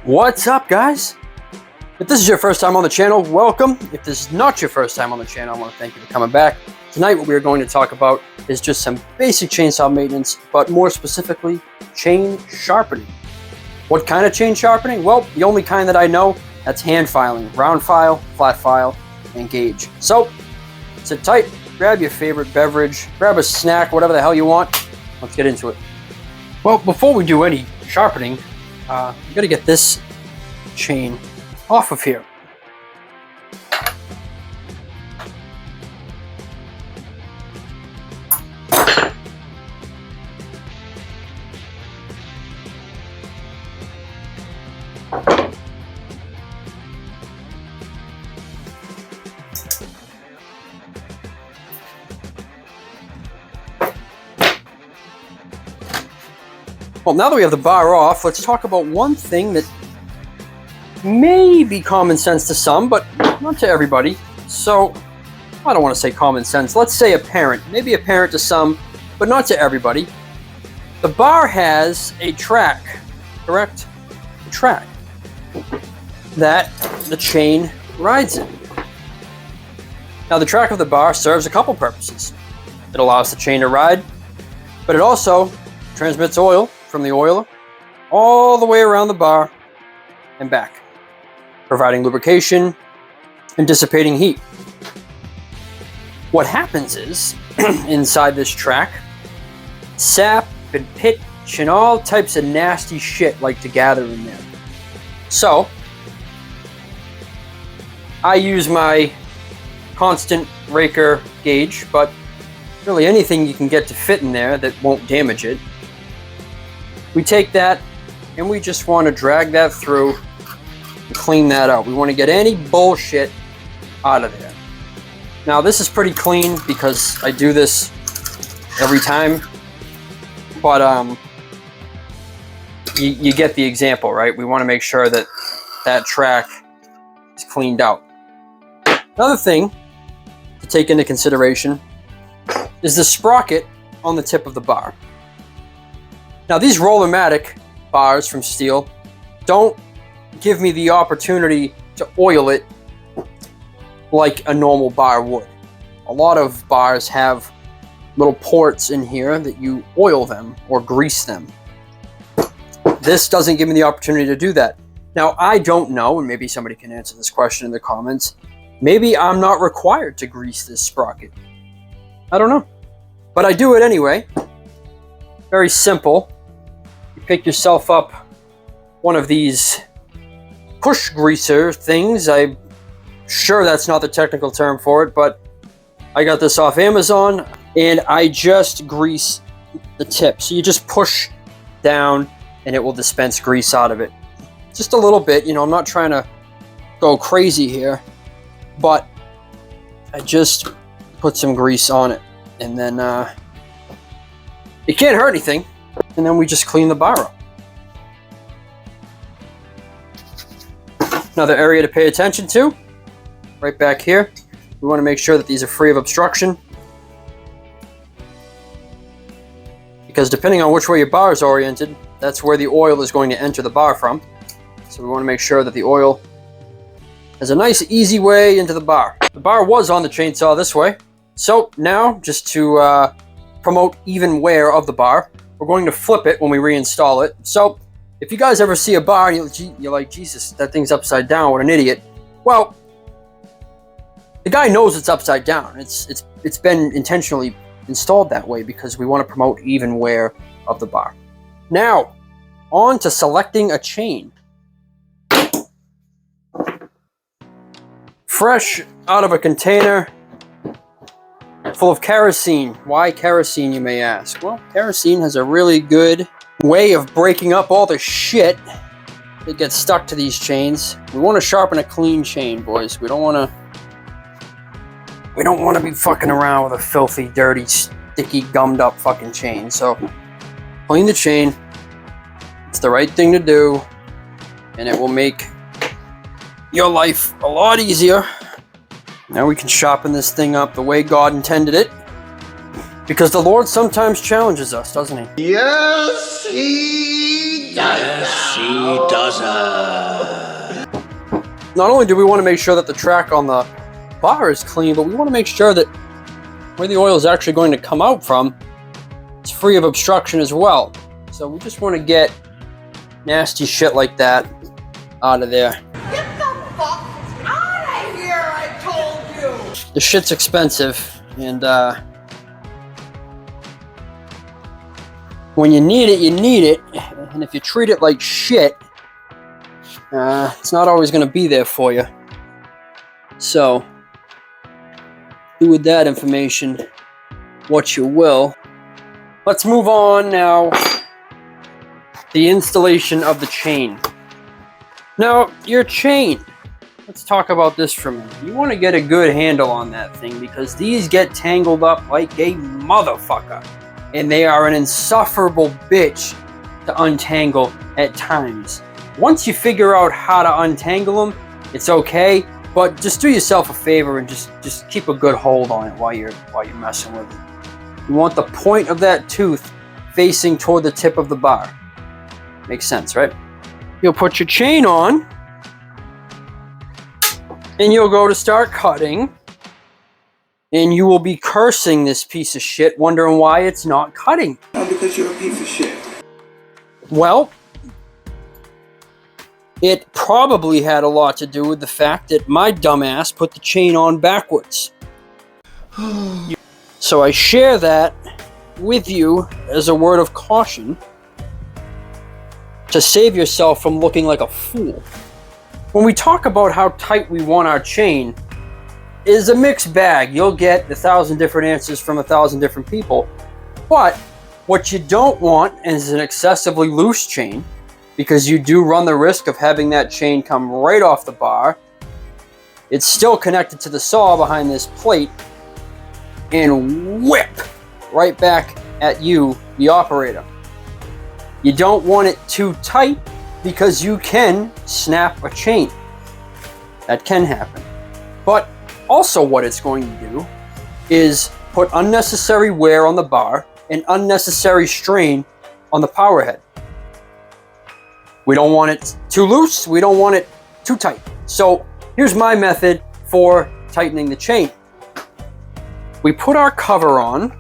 What's up, guys? If this is your first time on the channel, welcome. If this is not your first time on the channel, I want to thank you for coming back. Tonight what we are going to talk about is just some basic chainsaw maintenance, but more specifically, chain sharpening. What kind of chain sharpening? Well, the only kind that I know, that's hand filing, round file, flat file, and gauge. So, sit tight, grab your favorite beverage, grab a snack, whatever the hell you want. Let's get into it. Well, before we do any sharpening, you gotta get this chain off of here. Well, now that we have the bar off, let's talk about one thing that may be common sense to some, but not to everybody. So, I don't want to say common sense. Let's say apparent. Maybe apparent to some, but not to everybody. The bar has a track, correct? A track that the chain rides in. Now, the track of the bar serves a couple purposes. It allows the chain to ride, but it also transmits oil from the oiler all the way around the bar and back, providing lubrication and dissipating heat. What happens is, inside this track, sap and pitch and all types of nasty shit like to gather in there. So, I use my constant raker gauge, but really anything you can get to fit in there that won't damage it. We take that and we just want to drag that through and clean that out. We want to get any bullshit out of there. Now this is pretty clean because I do this every time, but you get the example, right? We want to make sure that that track is cleaned out. Another thing to take into consideration is the sprocket on the tip of the bar. Now these Roller-Matic bars from steel don't give me the opportunity to oil it like a normal bar would. A lot of bars have little ports in here that you oil them or grease them. This doesn't give me the opportunity to do that. Now I don't know, and maybe somebody can answer this question in the comments, maybe I'm not required to grease this sprocket. I don't know. But I do it anyway. Very simple. You pick yourself up one of these push greaser things. I'm sure that's not the technical term for it, but I got this off Amazon and I just grease the tip. So you just push down and it will dispense grease out of it. Just a little bit, you know, I'm not trying to go crazy here, but I just put some grease on it and then it can't hurt anything. And then we just clean the bar up. Another area to pay attention to, right back here. We want to make sure that these are free of obstruction, because depending on which way your bar is oriented, that's where the oil is going to enter the bar from. So we want to make sure that the oil has a nice easy way into the bar. The bar was on the chainsaw this way. So now, just to promote even wear of the bar, we're going to flip it when we reinstall it. So if you guys ever see a bar and you're like, Jesus, that thing's upside down, what an idiot. Well, the guy knows it's upside down. It's been intentionally installed that way because we want to promote even wear of the bar. Now, on to selecting a chain. Fresh out of a container full of kerosene. Why kerosene, you may ask? Well, kerosene has a really good way of breaking up all the shit that gets stuck to these chains. We want to sharpen a clean chain, boys. We don't want to be fucking around with a filthy, dirty, sticky, gummed up fucking chain. So clean the chain. It's the right thing to do, and it will make your life a lot easier. Now we can sharpen this thing up the way God intended it. Because the Lord sometimes challenges us, doesn't he? Yes, he does. Yes, he does. Not only do we want to make sure that the track on the bar is clean, but we want to make sure that where the oil is actually going to come out from, it's free of obstruction as well. So we just want to get nasty shit like that out of there. Get the fuck out of here, I told you! The shit's expensive, and when you need it, you need it. And if you treat it like shit, it's not always going to be there for you. So, do with that information what you will. Let's move on now. The installation of the chain. Now, your chain. Let's talk about this for a minute. You want to get a good handle on that thing because these get tangled up like a motherfucker. And they are an insufferable bitch to untangle at times. Once you figure out how to untangle them, it's okay, but just do yourself a favor and just keep a good hold on it while you're messing with it. You want the point of that tooth facing toward the tip of the bar. Makes sense, right? You'll put your chain on, and you'll go to start cutting, and you will be cursing this piece of shit, wondering why it's not cutting. Because you're a piece of shit. Well, it probably had a lot to do with the fact that my dumbass put the chain on backwards. So I share that with you as a word of caution to save yourself from looking like a fool. When we talk about how tight we want our chain, is a mixed bag. You'll get 1,000 different answers from 1,000 different people. But what you don't want is an excessively loose chain, because you do run the risk of having that chain come right off the bar. It's still connected to the saw behind this plate and whip right back at you, the operator. You don't want it too tight because you can snap a chain. That can happen. But also what it's going to do is put unnecessary wear on the bar and unnecessary strain on the power head. We don't want it too loose. We don't want it too tight. So here's my method for tightening the chain. We put our cover on,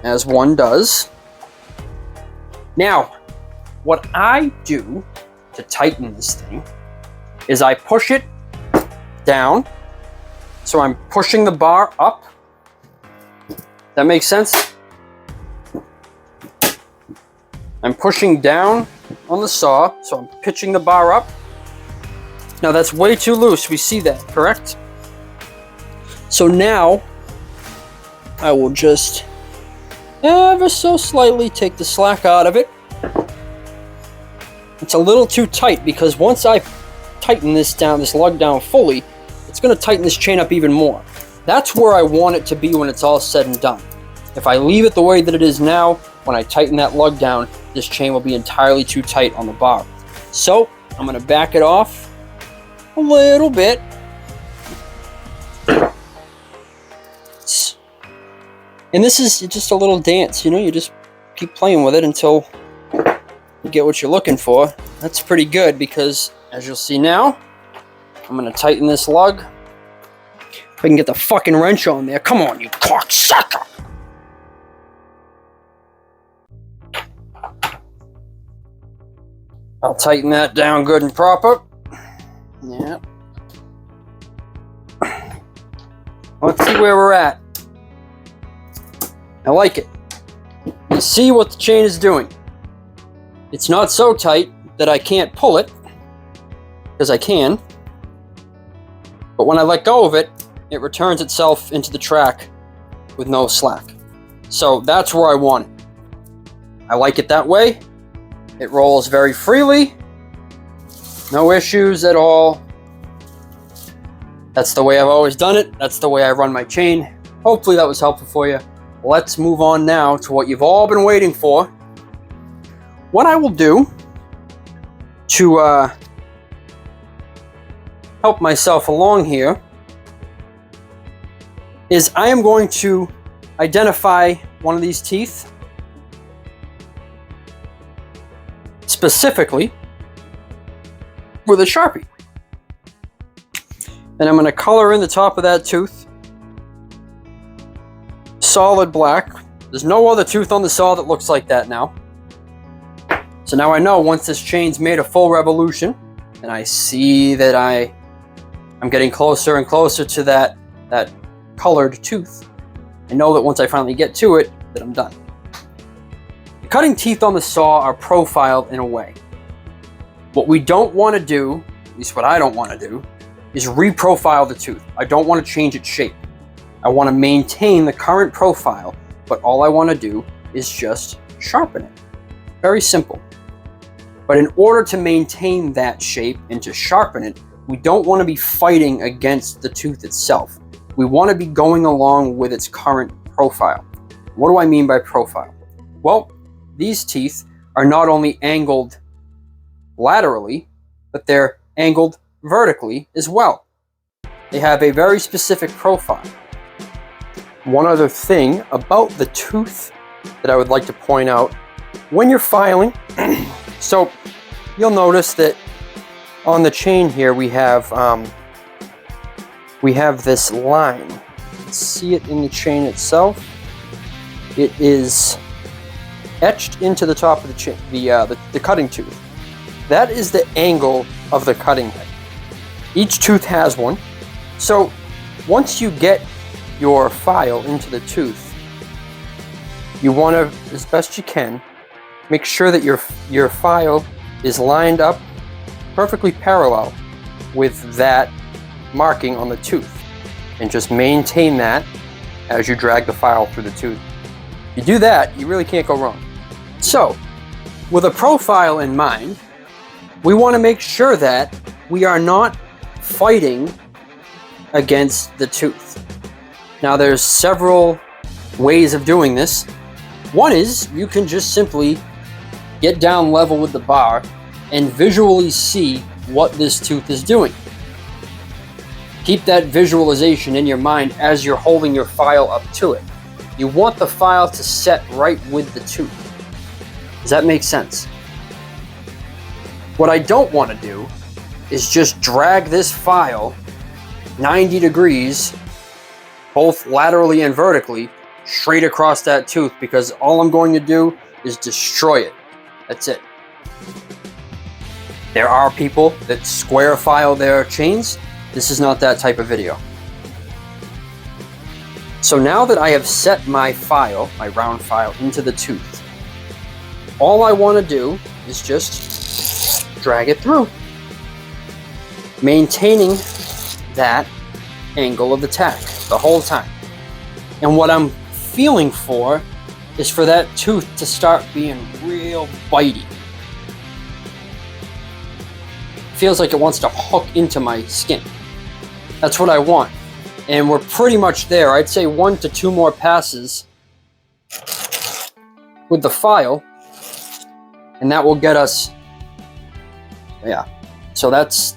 as one does. Now, what I do to tighten this thing is I push it down. So I'm pushing the bar up. That makes sense? I'm pushing down on the saw, so I'm pitching the bar up. Now that's way too loose, we see that, correct? So now, I will just ever so slightly take the slack out of it. It's a little too tight because once I tighten this down, this lug down fully, it's going to tighten this chain up even more. That's where I want it to be when it's all said and done. If I leave it the way that it is now, when I tighten that lug down, this chain will be entirely too tight on the bar. So, I'm going to back it off a little bit. And this is just a little dance, you know, you just keep playing with it until you get what you're looking for. That's pretty good because, as you'll see now, I'm going to tighten this lug. If I can get the fucking wrench on there. Come on, you cocksucker! I'll tighten that down good and proper. Yeah. Let's see where we're at. I like it. You see what the chain is doing. It's not so tight that I can't pull it, because I can. But when I let go of it, it returns itself into the track with no slack. So that's where I want it. I like it that way. It rolls very freely. No issues at all. That's the way I've always done it. That's the way I run my chain. Hopefully that was helpful for you. Let's move on now to what you've all been waiting for. What I will do to help myself along here is I am going to identify one of these teeth specifically with a Sharpie. And I'm going to color in the top of that tooth solid black. There's no other tooth on the saw that looks like that now. So now I know once this chain's made a full revolution, and I see that I'm getting closer and closer to that colored tooth, I know that once I finally get to it, that I'm done. The cutting teeth on the saw are profiled in a way. What we don't want to do, at least what I don't want to do, is reprofile the tooth. I don't want to change its shape. I want to maintain the current profile, but all I want to do is just sharpen it. Very simple. But in order to maintain that shape and to sharpen it, we don't want to be fighting against the tooth itself. We want to be going along with its current profile. What do I mean by profile? Well, these teeth are not only angled laterally, but they're angled vertically as well. They have a very specific profile. One other thing about the tooth that I would like to point out, when you're filing, so you'll notice that on the chain here we have this line. You can see it in the chain itself. It is etched into the top of the chain, the cutting tooth. That is the angle of the cutting head. Each tooth has one. So once you get your file into the tooth, you want to, as best you can, make sure that your file is lined up perfectly parallel with that marking on the tooth, and just maintain that as you drag the file through the tooth. If you do that, you really can't go wrong. So, with a profile in mind, we want to make sure that we are not fighting against the tooth. Now, there's several ways of doing this. One is you can just simply get down level with the bar and visually see what this tooth is doing. Keep that visualization in your mind as you're holding your file up to it. You want the file to set right with the tooth. Does that make sense? What I don't want to do is just drag this file 90 degrees, both laterally and vertically, straight across that tooth, because all I'm going to do is destroy it. That's it. There are people that square file their chains. This is not that type of video. So now that I have set my file, my round file, into the tooth, all I want to do is just drag it through, maintaining that angle of attack the whole time. And what I'm feeling for is for that tooth to start being real bitey. Feels like it wants to hook into my skin. That's what I want. And we're pretty much there. I'd say 1 to 2 more passes with the file, and that will get us, yeah. So that's,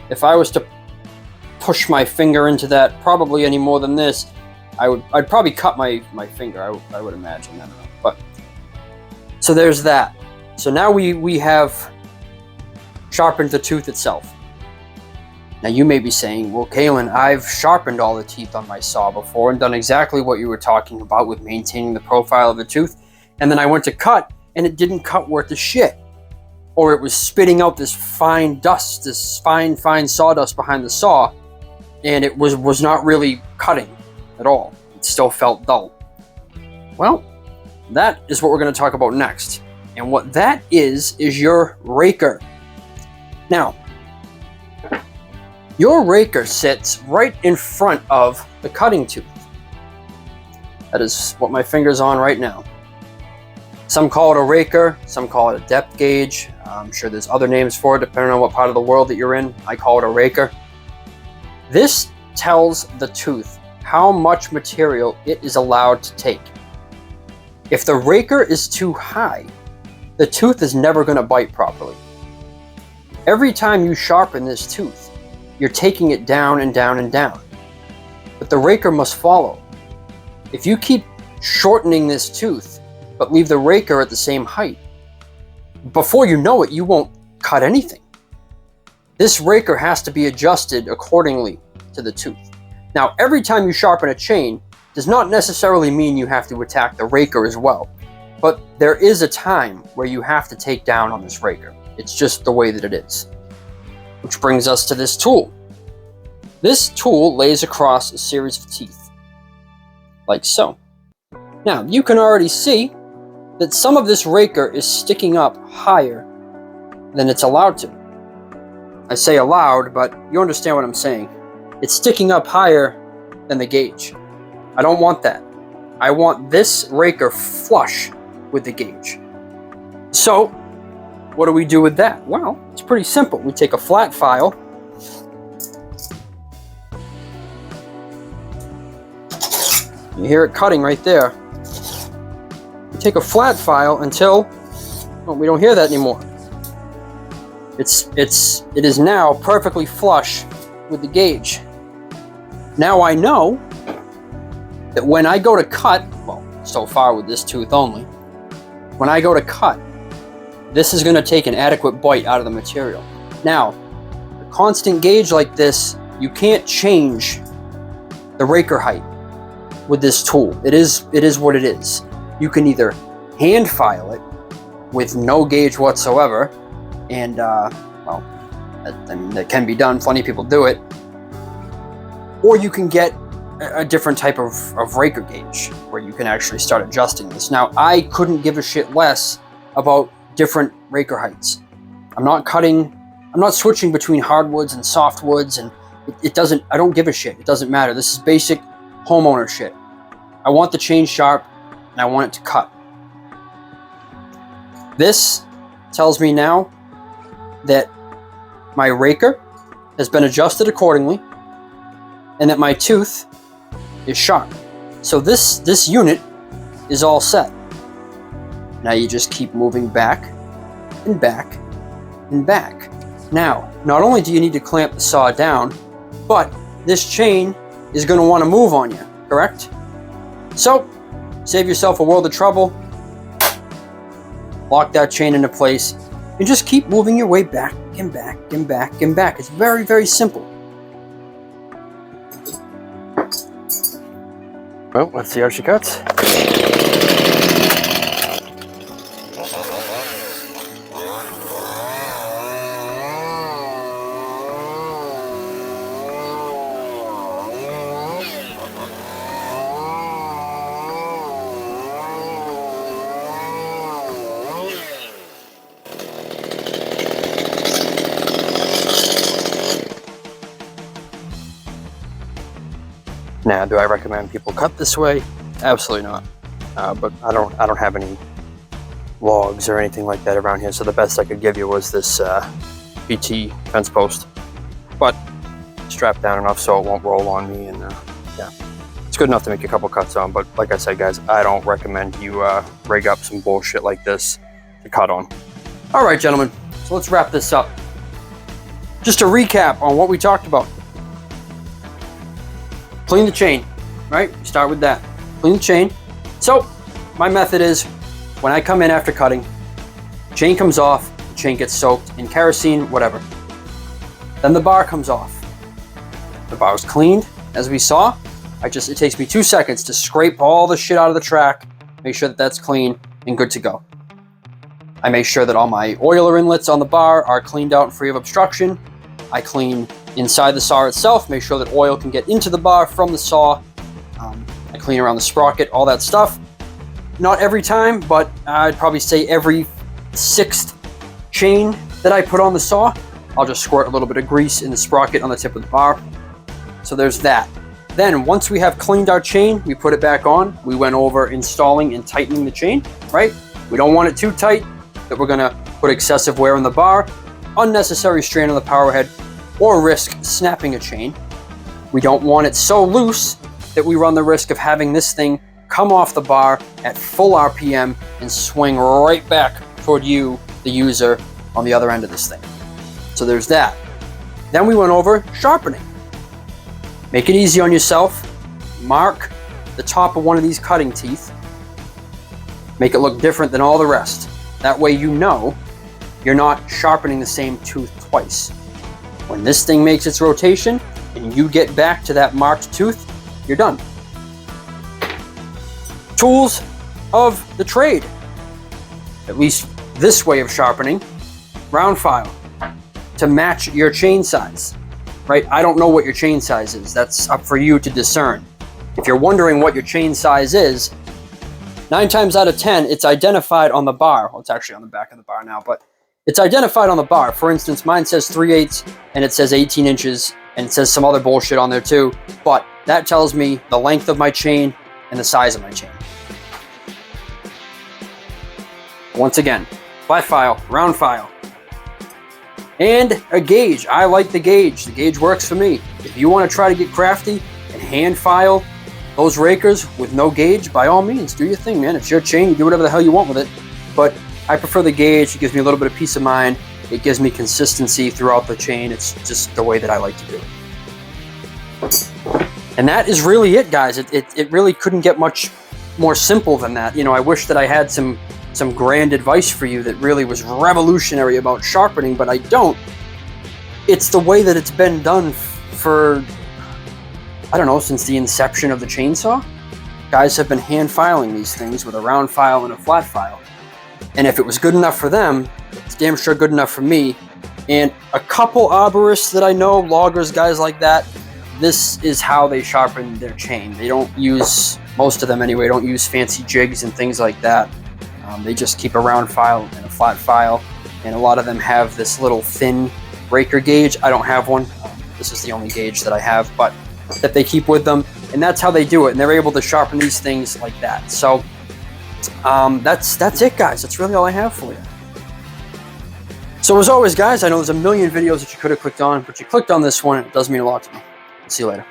if I was to push my finger into that probably any more than this, I'd probably cut my finger, I would imagine. I don't know. But so there's that. So now we have sharpened the tooth itself. Now you may be saying, well, Kalen, I've sharpened all the teeth on my saw before and done exactly what you were talking about with maintaining the profile of the tooth, and then I went to cut and it didn't cut worth a shit. Or it was spitting out this fine dust, this fine sawdust behind the saw, and it was not really cutting at all. It still felt dull. Well, that is what we're going to talk about next. And what that is your raker. Now, your raker sits right in front of the cutting tooth. That is what my finger's on right now. Some call it a raker, some call it a depth gauge. I'm sure there's other names for it depending on what part of the world that you're in. I call it a raker. This tells the tooth how much material it is allowed to take. If the raker is too high, the tooth is never going to bite properly. Every time you sharpen this tooth, you're taking it down and down and down. But the raker must follow. If you keep shortening this tooth, but leave the raker at the same height, before you know it, you won't cut anything. This raker has to be adjusted accordingly to the tooth. Now, every time you sharpen a chain does not necessarily mean you have to attack the raker as well, but there is a time where you have to take down on this raker. It's just the way that it is. Which brings us to this tool. This tool lays across a series of teeth, like so. Now, you can already see that some of this raker is sticking up higher than it's allowed to. I say allowed, but you understand what I'm saying. It's sticking up higher than the gauge. I don't want that. I want this raker flush with the gauge. So, what do we do with that? Well, it's pretty simple. We take a flat file, you hear it cutting right there. We take a flat file until, well, we don't hear that anymore. It is now perfectly flush with the gauge. Now I know that when I go to cut, well, so far with this tooth only, when I go to cut, this is going to take an adequate bite out of the material. Now, a constant gauge like this, you can't change the raker height with this tool. It is what it is. You can either hand file it with no gauge whatsoever, and well, that can be done. Plenty of people do it. Or you can get a different type of raker gauge where you can actually start adjusting this. Now, I couldn't give a shit less about different raker heights. I'm not switching between hardwoods and softwoods, and I don't give a shit. It doesn't matter. This is basic homeowner shit. I want the chain sharp, and I want it to cut. This tells me now that my raker has been adjusted accordingly, and that my tooth is sharp. So this unit is all set. Now you just keep moving back and back and back. Now, not only do you need to clamp the saw down, but this chain is going to want to move on you, correct? So, save yourself a world of trouble, lock that chain into place, and just keep moving your way back and back and back and back. It's very, very simple. Well, let's see how she cuts. Now, do I recommend people cut this way? Absolutely not. But I don't have any logs or anything like that around here, so the best I could give you was this PT fence post. But strapped down enough so it won't roll on me, and yeah, it's good enough to make a couple cuts on. But like I said, guys, I don't recommend you rig up some bullshit like this to cut on. All right, gentlemen, so let's wrap this up. Just to recap on what we talked about. Clean the chain, right? Start with that. Clean the chain. So, my method is, when I come in after cutting, chain comes off, the chain gets soaked in kerosene, whatever. Then the bar comes off. The bar is cleaned, as we saw. It takes me 2 seconds to scrape all the shit out of the track, make sure that that's clean and good to go. I make sure that all my oiler inlets on the bar are cleaned out and free of obstruction. I clean inside the saw itself, make sure that oil can get into the bar from the saw. I clean around the sprocket, all that stuff. Not every time, but I'd probably say every 6th chain that I put on the saw, I'll just squirt a little bit of grease in the sprocket on the tip of the bar. So there's that. Then once we have cleaned our chain, we put it back on. We went over installing and tightening the chain, right? We don't want it too tight that we're gonna put excessive wear on the bar, unnecessary strain on the power head, or risk snapping a chain. We don't want it so loose that we run the risk of having this thing come off the bar at full RPM and swing right back toward you, the user, on the other end of this thing. So there's that. Then we went over sharpening. Make it easy on yourself. Mark the top of one of these cutting teeth, make it look different than all the rest. That way you know you're not sharpening the same tooth twice. When this thing makes its rotation and you get back to that marked tooth, you're done. Tools of the trade. At least this way of sharpening. Round file to match your chain size, right? I don't know what your chain size is. That's up for you to discern. If you're wondering what your chain size is, 9 times out of 10, it's identified on the bar. Well, it's actually on the back of the bar now, but it's identified on the bar. For instance, mine says 3/8 and it says 18 inches and it says some other bullshit on there too, but that tells me the length of my chain and the size of my chain. Once again, flat file, round file, and a gauge. I like the gauge. The gauge works for me. If you want to try to get crafty and hand file those rakers with no gauge, by all means, do your thing, man. It's your chain. You do whatever the hell you want with it. But I prefer the gauge. It gives me a little bit of peace of mind. It gives me consistency throughout the chain. It's just the way that I like to do it. And that is really it, guys. It really couldn't get much more simple than that. You know, I wish that I had some grand advice for you that really was revolutionary about sharpening, but I don't. It's the way that it's been done for, I don't know, since the inception of the chainsaw. Guys have been hand filing these things with a round file and a flat file. And if it was good enough for them, it's damn sure good enough for me. And a couple arborists that I know, loggers, guys like that, this is how they sharpen their chain. They don't use, most of them anyway, don't use fancy jigs and things like that. They just keep a round file and a flat file, and a lot of them have this little thin raker gauge. I don't have one. This is the only gauge that I have, but that they keep with them, and that's how they do it, and they're able to sharpen these things like that. So that's it, guys. That's really all I have for you. So as always, guys, I know there's a million videos that you could have clicked on, but you clicked on this one, and it does mean a lot to me. See you later.